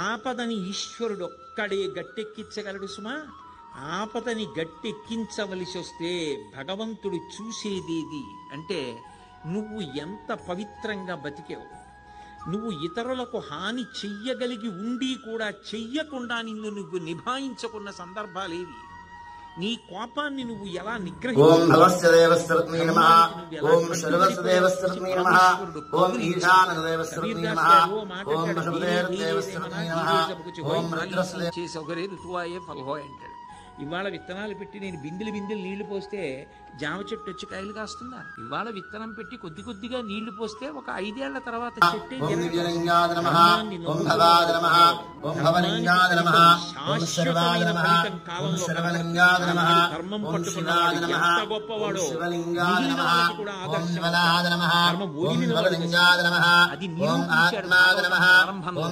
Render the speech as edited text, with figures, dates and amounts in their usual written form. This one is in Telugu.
ఆపదని ఈశ్వరుడు ఒక్కడే గట్టెక్కించగలడు సుమా. ఆపదని గట్టెక్కించవలసి వస్తే భగవంతుడు చూసేదేది అంటే నువ్వు ఎంత పవిత్రంగా బతికావు. నువ్వు ఇతరులకు హాని చెయ్యగలిగి ఉండి కూడా చెయ్యకుండా నిన్ను నువ్వు నిభాయించుకున్న సందర్భాలేవి. నీ కోపాన్ని నువ్వు ఎలా చేసే ఋతువాయే ఫల్హో అంటాడు. ఇవాళ విత్తనాలు పెట్టి నేను బిందెలు నీళ్లు పోస్తే జామ చెట్టు వచ్చి కాయలు కాస్తుందా? ఇవాళ విత్తనం పెట్టి కొద్ది కొద్దిగా నీళ్లు పోస్తే ఒక 5 ఏళ్ల తర్వాత చెట్టే ధర్మం పట్టుకున్నవాడు ఎంత గొప్పవాడో కూడా ఆదర్శం. అది నిరూపించాడు ప్రారంభంలో.